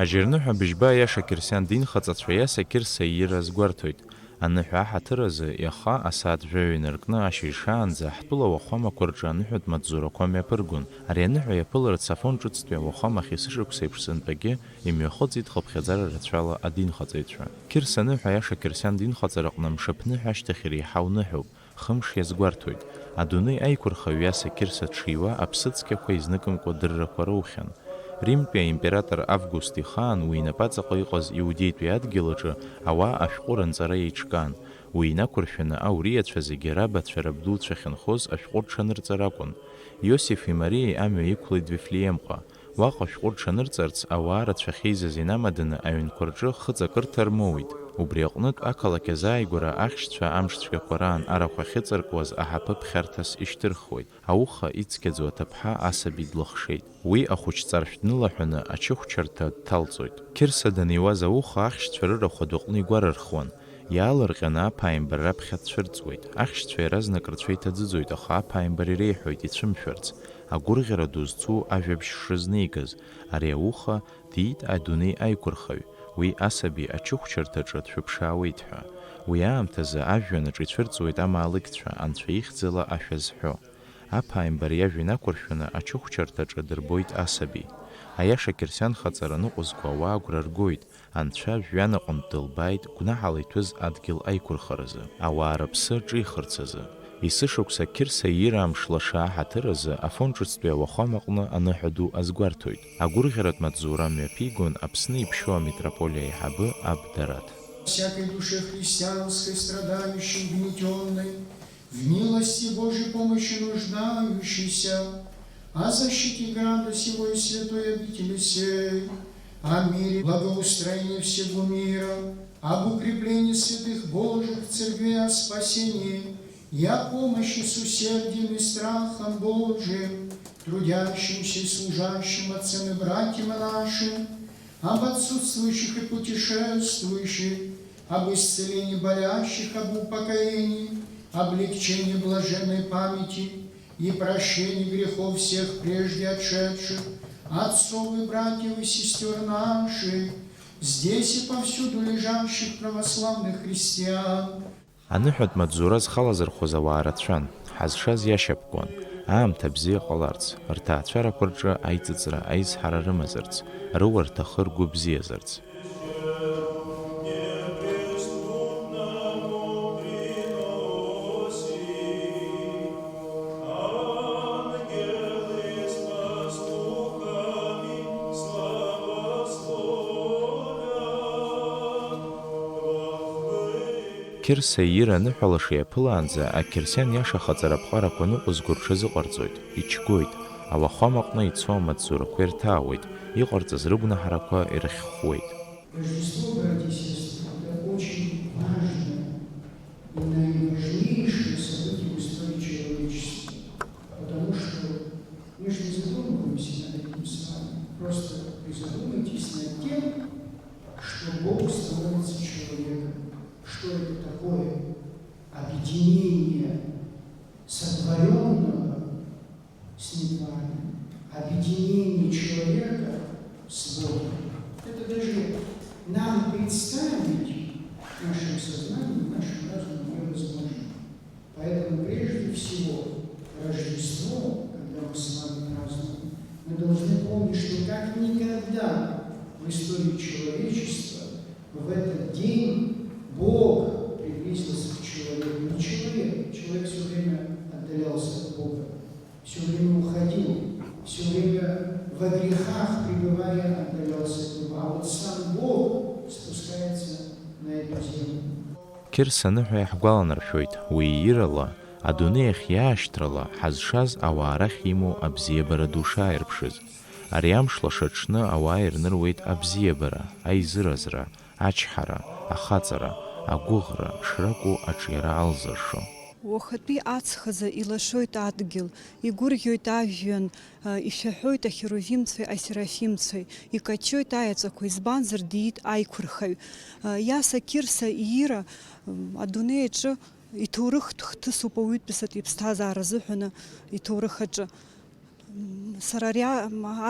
Ажьырныҳәа быжьба иаша Кьырсиан динхаҵацәа иасакьыр саиираз гәарҭоит. Аныҳәа аҳаҭыразы иаха асааҭ жәаҩа инаркны ашьыжь шаанӡа ҳтәыла уахәамақәа рҿы аныҳәатә маҵзурақәа мҩаԥыргон. Ари аныҳәа иаԥыларц Афон ҿыцтәи уахәамахь есышықәса еиԥш сынтәагьы имҩахыҵит хыԥхьаӡара рацәала адинхаҵаҩцәа. Қьырс аныҳәа иаша Кьырсиан динхаҵараҟны мшаԥныҳәа ашьҭахь иреиҳау ныҳәоуп, хымш иазгәарҭоит. Адунеи аиқәырхаҩ иаса Кьырса дшиуа аԥсыцқьақәа изныкымкәа дыррақәа роухьан. Римтәи аимператор Август ихаан уи инапаҵаҟа иҟаз Иудеитәи адгьыл аҿы ауаа ашәҟәы ранҵара еиҿкаан. Уи инақәыршәаны ауриацәа зегьы рабацәа рабдуцәа ахьынхоз ашәҟәы рҽанырҵар акәын. Иосифи Мариеи амҩа иқәлеит Вифлеемҟа. Уаҟа ашәҟәы рҽанырҵарц ауаа рацәахьеизаз инамаданы аҩнқәа рҿы хыҵакырҭа рмоуит. Убри аҟнытә ақалақь азааигәара ахьшьцәа амшцәгьақәа раан арахә ахьыҵаркуаз аҳаԥы ԥхьарҭас ишьҭырхуеит. Ауха ицқьаӡоу аҭыԥҳа асаби длыхшеит. Уи ахәыҷҵаршә днылаҳәаны ачыхәчарҭа дҭалҵоит. Қьырса даниуаз ауха ахьшьцәа рырахә адәаҟны игәарархуан. Иаалырҟьаны аԥааимбар раԥхьа дцәырҵуеит. Ахьшьцәа иаразнак рцәа иҭаӡыӡоит, аха аԥааимбар иреиҳәоит ицәымшәарц. Агәырӷьара ду зцу ажәабжь шрызнеигаз. Ари ауха диит адунеи аиқәырхаҩ. Уи асаби ачыхәчарҭаҿы дшәыԥшаауеит ҳәа. Уи аамҭазы ажәҩанаҿ ицәырҵуеит амаалықьцәа, анцәа ихьӡала ашәа зҳәо. Аԥааимбар иажәа инақәыршәаны ачыхәчарҭаҿы дырбоит асаби. Аиаша Кьырсиан хаҵара ныҟәызго ауаа агәра ргоит. Анцәа жәҩан аҟынтә дылбааит гәнаҳала иҭәыз адгьыл аиқәырхаразы, ауаа рыԥсы ҿихырц азы. Есышықәса Кьырса иира амш лаша аҳаҭыразы Афон ҿыцтәи ауахәам аҟны аныҳәа ду азгәарҭоит. Агәырӷьаратә маҵзура мҩаԥигон Аԥсны иԥшьоу амитрополиа аиҳабы Аб Дараҭ. Всякой душе христианской, страдающей, гнетенной, в милости Божьей помощи нуждающейся, о защите града сего и святой обители сей, о мире, благоустроении всего мира, об укреплении святых Божьих церквей, о спасении и о помощи с усердием и страхом Божиим, трудящимся и служащим отцам и братьям нашим, об отсутствующих и путешествующих, об исцелении болящих, об упокоении, облегчении блаженной памяти и прощении грехов всех прежде отшедших, отцов и братьев и сестер наших, здесь и повсюду лежащих православных христиан. Аныҳәатә маҵзура зхалазырхәыз ауаа рацәан, ҳазшаз иашьапкуан, аамҭа бзиа ҟаларц, рҭаацәарақәа рҿы аиҵыҵра, аизҳара рымазарц, рыуарҭахы ргәы бзиазарц. Кьырса иира аныҳәалаша иаԥылаанӡа ақьырсиан иаша хаҵарапҟарақәа ныҟәызго рҽазыҟарҵоит, ичгоит, ауахәам аҟны ицо амаҵзурақәа ирҭаауеит, иҟарҵаз рыгәнаҳарақәа ирыхьхәуеит. Что это такое объединение сотворенного с нетварным, объединение человека с Богом. Это даже нам представить в нашем сознании, в нашем разуме невозможно. Поэтому прежде всего Рождество, когда мы с вами празднуем, мы должны помнить, что как никогда в истории человечества в этот день Бог приблизился к человеку. Не человек. Человек все время отдалялся от Бога, все время уходил, все время во грехах пребывая отдалялся от Него. А вот сам Бог спускается на эту землю. Кьырса аныҳәа иаҳгәаланаршәоит, уи иирала, адунеи ахь иаашьҭрала ҳазшаз ауаа рахь имоу абзиабара ду шааирԥшыз. Ари амш лаша аҽны ауаа ирныруеит абзиабара, аизыразра, ачҳара, ахаҵара, агәыӷра шракәу аҿиара алзыршо. Уахатәи аҵхазы илашоит адгьыл, игәырӷьоит ажәҩан, ишәаҳәоит ахерувимцәеи асерафимцәеи, икаҷҷоит аеҵәақәа, избанзар диит аиқәырхаҩ. Иаса Кьырса иира адунеи аҿы иҭоурых хҭысуп ауаҩытәыҩсатәи иԥсҭазаара азыҳәаны иҭоурых аҿы. Сара ари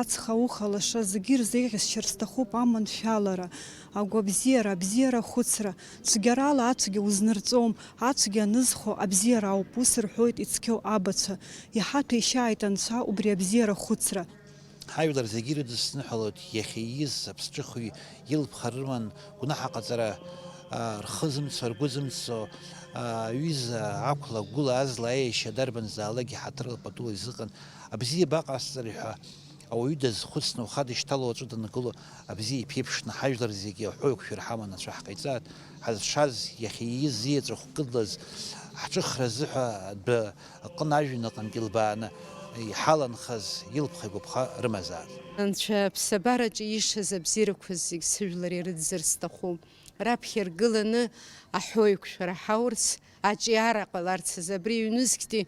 аҵх ауха лаша зегьы ирзеиӷьасшьар сҭахуп аманшәалара, агәабзиара, абзиара ахәыцра. Цәгьарала ацәгьа узнырҵом, ацәгьа анызхо абзиара ауп, ус рҳәоит ицқьоу абацәа. Иҳаҭәеишьааит Анцәа убри абзиара ахәыцра. Ҳажәлар зегьы ирыдысныҳәалоит иахьа ииз аԥсҿыхәеи илԥха рыман гәнаҳа ҟаҵара рхы зымцо, ргәы зымцо, аҩыза ақәла гәыла азла аиашьа дарбанзаалак иҳаҭырла патула изыҟан абзиа баҟасҵари ҳәа ауаҩы дазхәыцны ухадышьҭало аҿы данагыло абзиа иԥеиԥшны ҳажәлар зегьы аҳәои қәшәар ҳаман Анцәа ҳҟаиҵааит, ҳазшаз иахьа ииз зиеҵәахә кыдлаз ҳҿыхра азыҳәа адәы аҟны ажәҩан аҟынтә илбааны иҳаланхаз илԥха игәаԥха рымазаат. Анцәа аԥсабараҿы ишаз абзиарақәа зегь сыжәлар ирыдзар сҭахуп. Раԥхьа ргыланы аҳәои қәшәара ҳаурц, аҿиара ҟаларц азы абри иҩнызқьтәи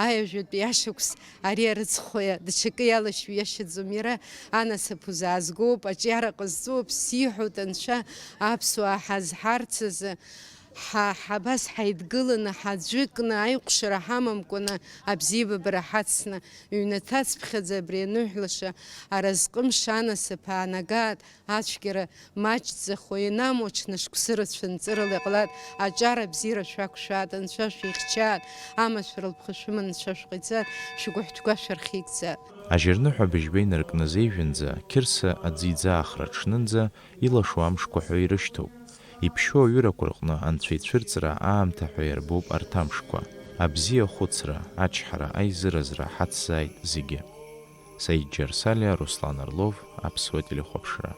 аҩажәатәи ашықәс ари арыцхәоя даҽакы иалашәо иашьаӡом. Иара анасыԥ узаазгоуп, аҿиара ҟазҵоуп, сиҳәоит Анцәа аԥсуаа ҳазҳарц азы ҳабас ҳаидгыланы, ҳаӡәыкны, аиҟәшара ҳамамкәаны, абзиабабара ҳацны, ҩнаҭацԥхьаӡа абри аныҳәлаша аразҟымш анасыԥ аанагаат, ацәгьара маҷӡахо ианаму аҽнышықәсы рацәа нҵырала иҟалат, аҿар абзиара шәақәшәаат, Анцәа шәихьчаат, амашәара лԥха шәыманы Анцәа шәҟаиҵаат, шәгәыҳәҭқәа шәархигӡаат. Ажьырныҳәа быжьба инаркны зеижәынӡа, Қьырса аӡиӡаахра аҽнынӡа илашо амшқәа ҳәа ирышьҭоуп. Иԥшьоу аҩырақәа рҟны Анцәа ицәырҵра аамҭа ҳәа иарбоуп арҭ амшқәа. Абзиа ахәыцра, ачҳара, аизыразра ҳацзааит зегьы. Саид Џьарсалиа, Руслан Орлов, Аԥсуа телехәаԥшра.